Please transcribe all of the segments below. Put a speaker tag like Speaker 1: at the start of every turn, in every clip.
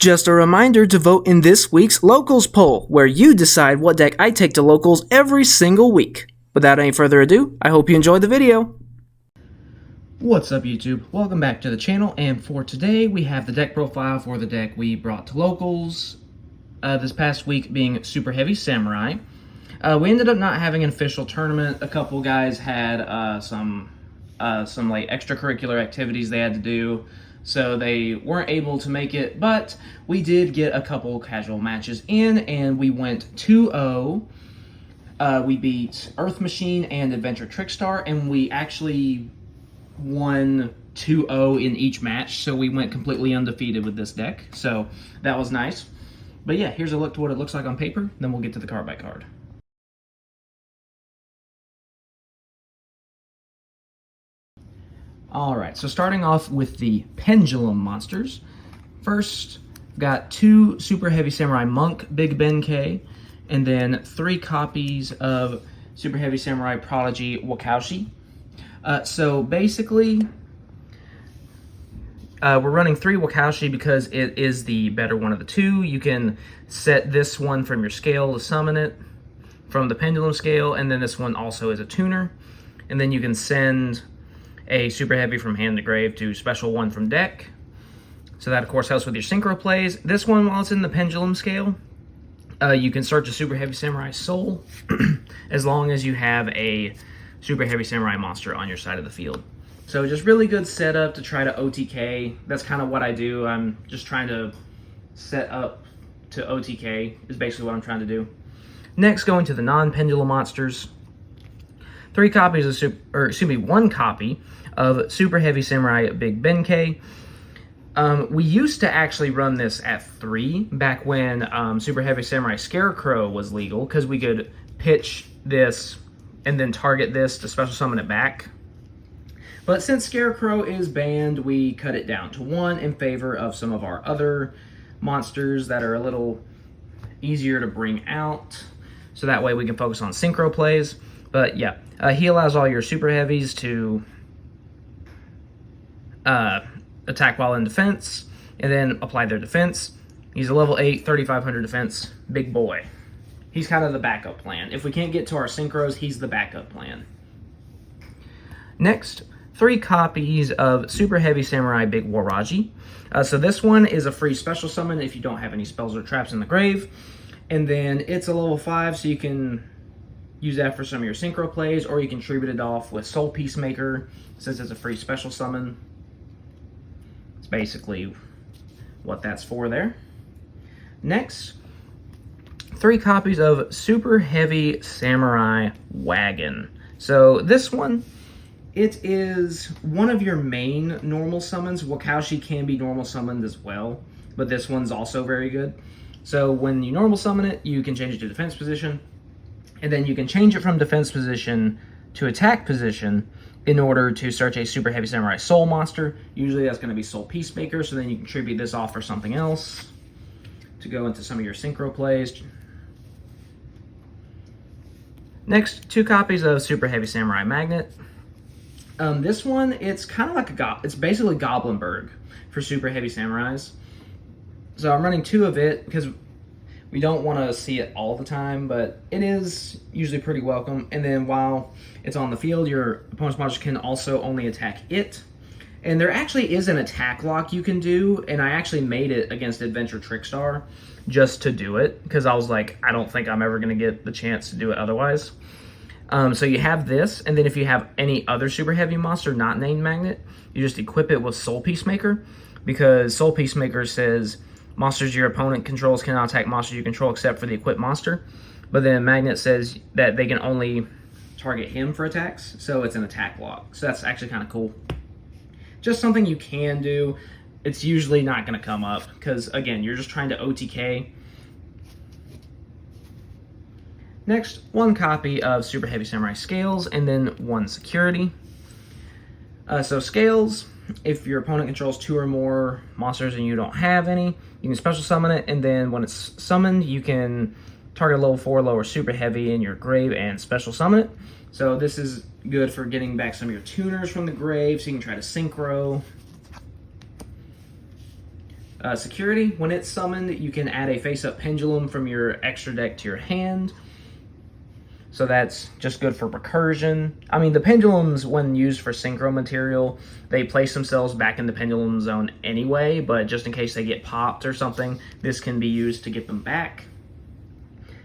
Speaker 1: Just a reminder to vote in this week's Locals poll, where you decide what deck I take to Locals every single week. Without any further ado, I hope you enjoyed the video.
Speaker 2: What's up, YouTube? Welcome back to the channel, and for today we have the deck profile for the deck we brought to Locals this past week, being Superheavy Samurai. We ended up not having an official tournament. A couple guys had some like extracurricular activities they had to do, so they weren't able to make it, but we did get a couple casual matches in, and we went 2-0. We beat Earth Machine and Adventure Trickstar, and we actually won 2-0 in each match, so we went completely undefeated with this deck, so that was nice. But yeah, here's a look to what it looks like on paper, then we'll get to the card by card. Alright, so starting off with the Pendulum monsters. First, got 2 Superheavy Samurai Monk Big Ben K, and then 3 copies of Superheavy Samurai Prodigy Wakaushi. So basically, we're running 3 Wakaushi because it is the better one of the 2. You can set this one from your scale to summon it from the Pendulum scale, and then this one also is a tuner. And then you can send a Super Heavy from hand to grave to special one from deck. So that, of course, helps with your synchro plays. This one, while it's in the Pendulum scale, you can search a Super Heavy Samurai Soul as long as you have a Super Heavy Samurai monster on your side of the field. So just really good setup to try to OTK. That's kind of what I do. I'm just trying to set up to OTK is basically what I'm trying to do. Next, going to the non-Pendulum monsters. 1 copy of Super Heavy Samurai Big Ben K. We used to actually run this at 3 back when Super Heavy Samurai Scarecrow was legal, because we could pitch this and then target this to special summon it back. But since Scarecrow is banned, we cut it down to 1 in favor of some of our other monsters that are a little easier to bring out, so that way we can focus on synchro plays. But yeah, he allows all your Super Heavies to attack while in defense, and then apply their defense. He's a level 8, 3,500 defense, big boy. He's kind of the backup plan. If we can't get to our synchros, he's the backup plan. Next, 3 copies of Super Heavy Samurai Big Waraji. So this one is a free special summon if you don't have any spells or traps in the grave. And then it's a level 5, so you can use that for some of your synchro plays, or you can tribute it off with Soul Peacemaker, since it's a free special summon. It's basically what that's for there. Next, 3 copies of Super Heavy Samurai Wagon. So this one, it is one of your main normal summons. Wakaushi can be normal summoned as well, but this one's also very good. So when you normal summon it, you can change it to defense position, and then you can change it from defense position to attack position in order to search a Super Heavy Samurai Soul monster. Usually that's going to be Soul Peacemaker, so then you can tribute this off for something else to go into some of your synchro plays. Next, 2 copies of Super Heavy Samurai Magnet. This one, it's kind of like it's basically Goblinberg for Super Heavy Samurais. So I'm running 2 of it because we don't want to see it all the time, but it is usually pretty welcome. And then while it's on the field, your opponent's monster can also only attack it. And there actually is an attack lock you can do, and I actually made it against Adventure Trickstar just to do it, because I was like, I don't think I'm ever going to get the chance to do it otherwise. So you have this, and then if you have any other Super Heavy monster not named Magnet, you just equip it with Soul Peacemaker, because Soul Peacemaker says monsters your opponent controls cannot attack monsters you control except for the equipped monster. But then Magnet says that they can only target him for attacks, so it's an attack lock. So that's actually kind of cool. Just something you can do. It's usually not going to come up, because again, you're just trying to OTK. Next, 1 copy of Super Heavy Samurai Scales, and then 1 security. So Scales, if your opponent controls 2 or more monsters and you don't have any, you can special summon it, and then when it's summoned, you can target level 4 lower Super Heavy in your grave and special summon it. So this is good for getting back some of your tuners from the grave, so you can try to synchro. Security, when it's summoned, you can add a face-up Pendulum from your extra deck to your hand. So that's just good for recursion. I mean, the Pendulums, when used for synchro material, they place themselves back in the Pendulum zone anyway, but just in case they get popped or something, this can be used to get them back.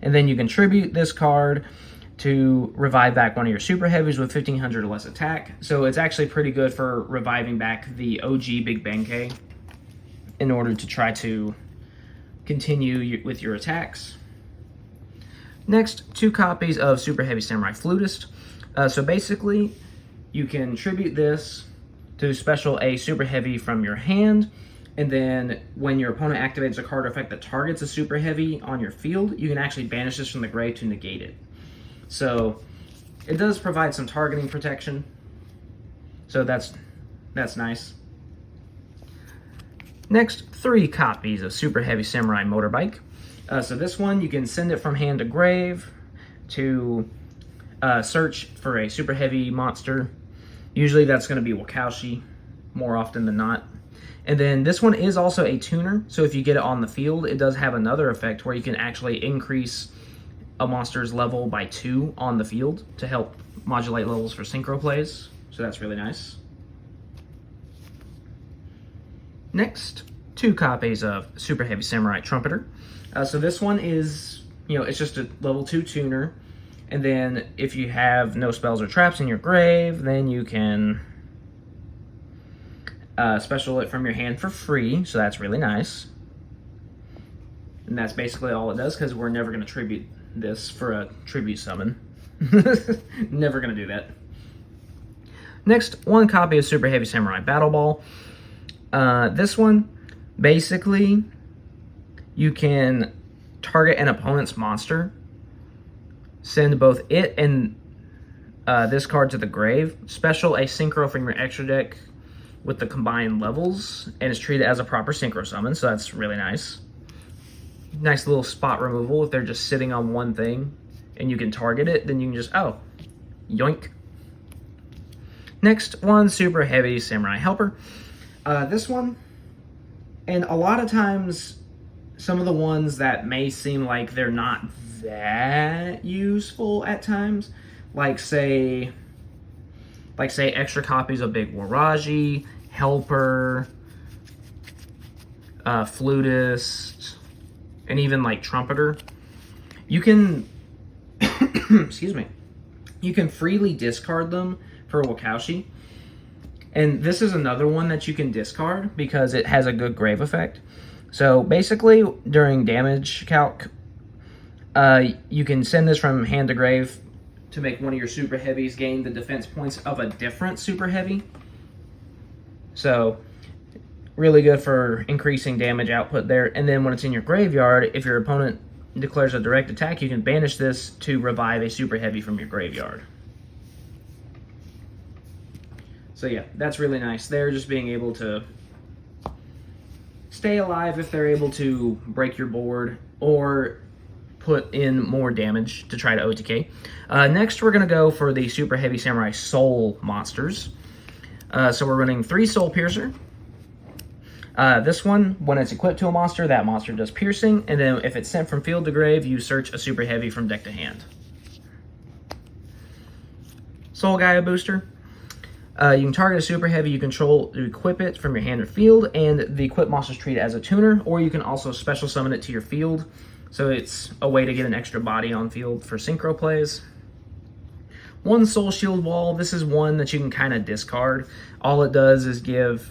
Speaker 2: And then you contribute this card to revive back one of your Super Heavies with 1500 or less attack. So it's actually pretty good for reviving back the OG Big Benkei in order to try to continue with your attacks. Next, 2 copies of Super Heavy Samurai Flutist. So basically, you can tribute this to special a Super Heavy from your hand, and then when your opponent activates a card or effect that targets a Super Heavy on your field, you can actually banish this from the grave to negate it. So it does provide some targeting protection, so that's nice. Next, 3 copies of Super Heavy Samurai Motorbike. So this one, you can send it from hand to grave to search for a Super Heavy monster. Usually that's going to be Wakaushi, more often than not. And then this one is also a tuner, so if you get it on the field, it does have another effect where you can actually increase a monster's level by 2 on the field to help modulate levels for synchro plays. So that's really nice. Next, 2 copies of Super Heavy Samurai Trumpeter. So this one is, it's just a level 2 tuner. And then if you have no spells or traps in your grave, then you can special it from your hand for free. So that's really nice. And that's basically all it does, because we're never going to tribute this for a tribute summon. Never going to do that. Next, 1 copy of Super Heavy Samurai Battle Ball. This one, basically, you can target an opponent's monster, send both it and this card to the grave, special a synchro from your extra deck with the combined levels, and it's treated as a proper synchro summon, so that's really nice. Nice little spot removal. If they're just sitting on one thing and you can target it, then you can just, yoink. Next one, Super Heavy Samurai Helper. This one, and a lot of times, some of the ones that may seem like they're not that useful at times, like say extra copies of Big Waraji, Helper, Flutist, and even like Trumpeter, you can, excuse me, you can freely discard them for Wakaushi. And this is another one that you can discard because it has a good grave effect. So basically, during damage calc, you can send this from hand to grave to make one of your Super Heavies gain the defense points of a different Super Heavy. So really good for increasing damage output there. And then when it's in your graveyard, if your opponent declares a direct attack, you can banish this to revive a Super Heavy from your graveyard. So yeah, that's really nice. They're just being able to stay alive if they're able to break your board or put in more damage to try to OTK. Next, we're going to go for the Super Heavy Samurai Soul monsters. So we're running 3 Soul Piercer. This one, when it's equipped to a monster, that monster does piercing, and then if it's sent from field to grave, you search a Super Heavy from deck to hand. Soul Gaia Booster. You can target a Super Heavy you control to equip it from your hand or field, and the equipped monster is treated as a tuner, or you can also special summon it to your field, so it's a way to get an extra body on field for synchro plays. 1 Soul Shield Wall. This is one that you can kind of discard. All it does is give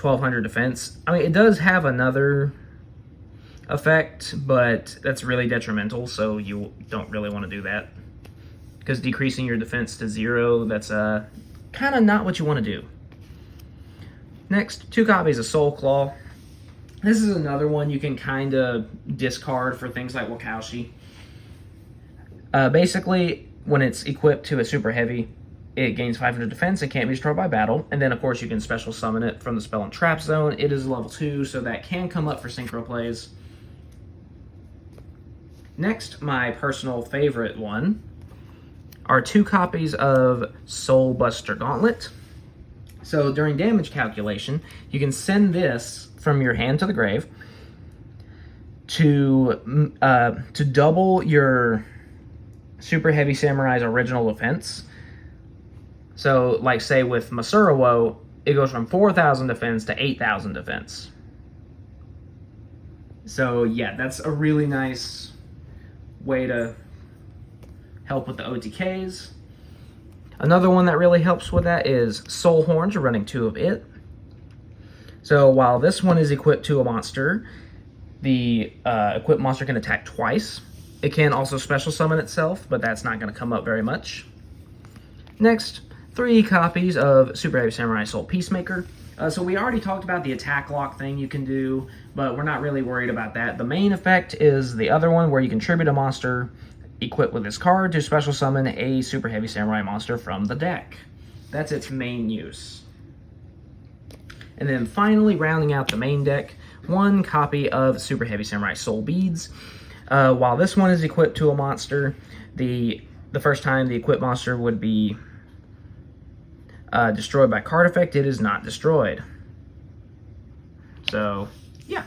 Speaker 2: 1200 defense. I mean, it does have another effect, but that's really detrimental, so you don't really want to do that. Because decreasing your defense to 0, that's kind of not what you want to do. Next, 2 copies of Soul Claw. This is another one you can kind of discard for things like Wakaushi. Basically, when it's equipped to a Super Heavy, it gains 500 defense and can't be destroyed by battle. And then, of course, you can special summon it from the Spell and Trap Zone. It is level 2, so that can come up for synchro plays. Next, my personal favorite one are 2 copies of Soul Buster Gauntlet. So during damage calculation, you can send this from your hand to the grave to double your Super Heavy Samurai's original defense. So, like, say with Masurowo, it goes from 4,000 defense to 8,000 defense. So, yeah, that's a really nice way to help with the OTKs. Another one that really helps with that is Soul Horns. You're running 2 of it. So, while this one is equipped to a monster, the equipped monster can attack twice. It can also special summon itself, but that's not going to come up very much. Next, 3 copies of Super Heavy Samurai Soul Peacemaker. So we already talked about the attack lock thing you can do, but we're not really worried about that. The main effect is the other one where you can tribute a monster equipped with this card to special summon a Super Heavy Samurai monster from the deck. That's its main use. And then finally, rounding out the main deck, 1 copy of Super Heavy Samurai Soul Beads. While this one is equipped to a monster, the first time the equipped monster would be destroyed by card effect, it is not destroyed. So, yeah.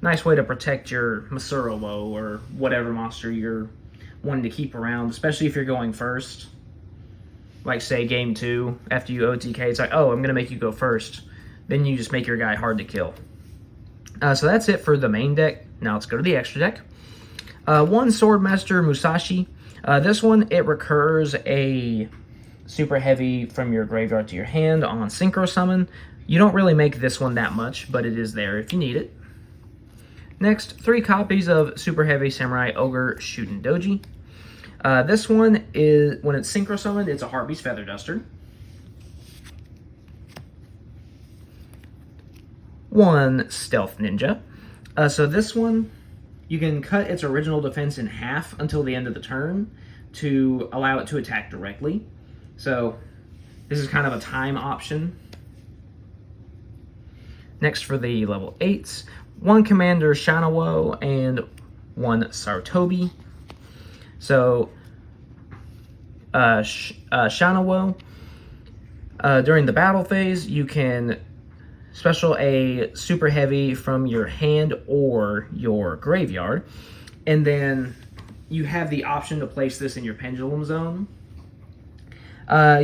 Speaker 2: Nice way to protect your Masurowo or whatever monster you're wanting to keep around, especially if you're going first. Like, say, game 2, after you OTK, it's like, oh, I'm going to make you go first. Then you just make your guy hard to kill. So that's it for the main deck. Now let's go to the extra deck. 1 Swordmaster Musashi. This one, it recurs a Super Heavy from your graveyard to your hand on Synchro Summon. You don't really make this one that much, but it is there if you need it. Next, 3 copies of Super Heavy Samurai Ogre Shuten Doji. This one is, when it's Synchro Summoned, it's a Heartbeast Feather Duster. 1 Stealth Ninja. So this one, you can cut its original defense in half until the end of the turn to allow it to attack directly. So this is kind of a time option. Next for the level 8s, 1 Commander Shanawo and 1 Sarutobi. So Shanawo, during the battle phase, you can special a Super Heavy from your hand or your graveyard, and then you have the option to place this in your Pendulum zone.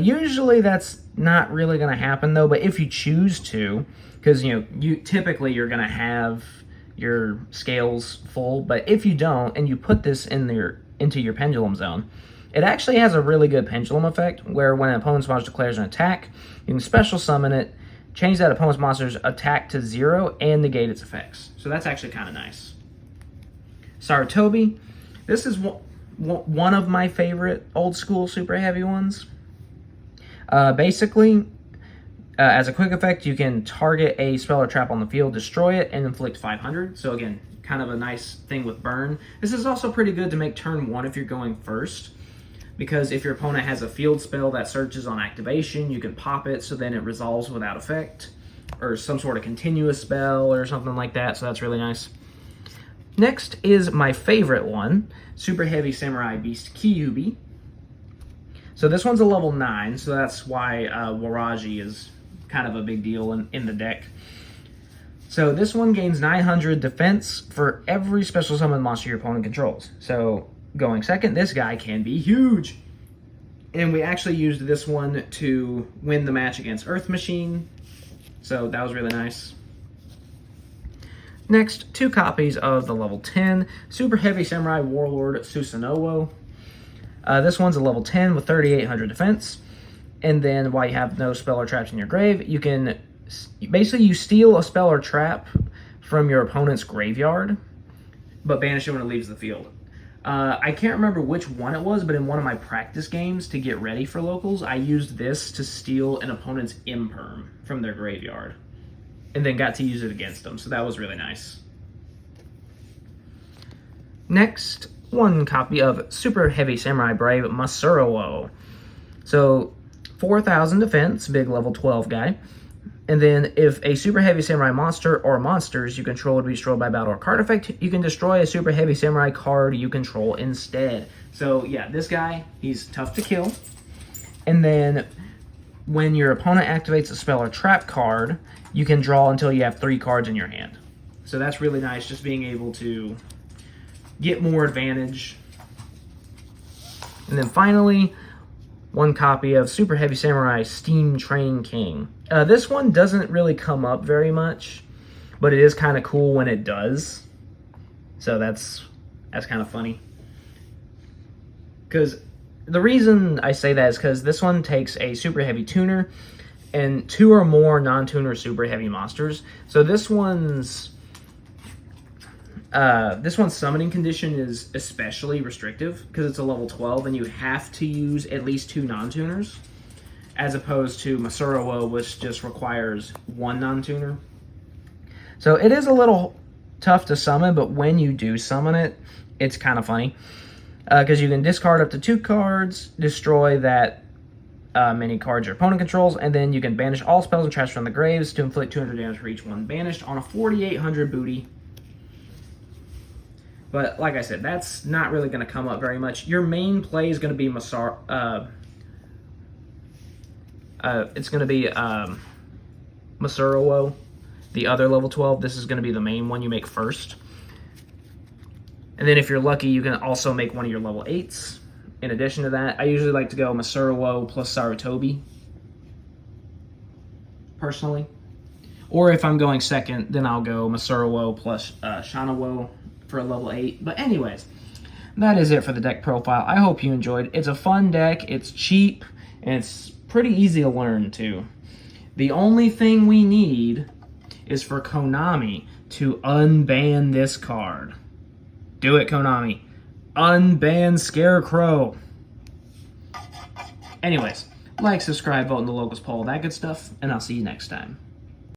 Speaker 2: Usually that's not really going to happen though, but if you choose to, because you typically you're going to have your scales full, but if you don't and you put this into your Pendulum zone, it actually has a really good pendulum effect where when an opponent's monster declares an attack, you can special summon it, change that opponent's monster's attack to 0, and negate its effects. So that's actually kind of nice. Sarutobi. This is one of my favorite old school Super Heavy ones. Basically, as a quick effect, you can target a spell or trap on the field, destroy it, and inflict 500. So again, kind of a nice thing with burn. This is also pretty good to make turn 1 if you're going first, because if your opponent has a field spell that searches on activation, you can pop it so then it resolves without effect, or some sort of continuous spell or something like that, so that's really nice. Next is my favorite one, Super Heavy Samurai Beast Kyubi. So this one's a level 9, so that's why Waraji is kind of a big deal in the deck. So this one gains 900 defense for every special summon monster your opponent controls. So going second, this guy can be huge. And we actually used this one to win the match against Earth Machine. So that was really nice. Next, 2 copies of the level 10 Super Heavy Samurai Warlord Susanoo. This one's a level 10 with 3,800 defense. And then while you have no spell or traps in your grave, you can basically you steal a spell or trap from your opponent's graveyard, but banish it when it leaves the field. I can't remember which one it was, but in one of my practice games to get ready for locals, I used this to steal an opponent's imperm from their graveyard, and then got to use it against them, so that was really nice. Next, 1 copy of Super Heavy Samurai Brave Masurowo. So 4,000 defense, big level 12 guy. And then if a Super Heavy Samurai monster or monsters you control would be destroyed by battle or card effect, you can destroy a Super Heavy Samurai card you control instead. So yeah, this guy, he's tough to kill. And then when your opponent activates a spell or trap card, you can draw until you have 3 cards in your hand. So that's really nice, just being able to get more advantage. And then finally, one copy of Super Heavy Samurai Steam Train King. This one doesn't really come up very much, but it is kind of cool when it does. So that's kind of funny. Because the reason I say that is because this one takes a Super Heavy tuner and 2 or more non-tuner Super Heavy monsters. So this one's summoning condition is especially restrictive because it's a level 12 and you have to use at least 2 non-tuners, as opposed to Masurowo, which just requires 1 non-tuner. So it is a little tough to summon, but when you do summon it, it's kind of funny. Because you can discard up to 2 cards, destroy that many cards your opponent controls, and then you can banish all spells and traps from the graves to inflict 200 damage for each one banished on a 4,800 booty. But like I said, that's not really going to come up very much. Your main play is going to be Masurowo, the other level 12. This is going to be the main one you make first. And then if you're lucky, you can also make one of your level 8s. In addition to that, I usually like to go Masurowo plus Sarutobi, personally. Or if I'm going second, then I'll go Masurowo plus Shanawo for a level 8. But anyways, that is it for the deck profile. I hope you enjoyed. It's a fun deck, it's cheap, and it's pretty easy to learn too. The only thing we need is for Konami to unban this card. Do it, Konami. Unban Scarecrow. Anyways, like, subscribe, vote in the locals poll, that good stuff, and I'll see you next time.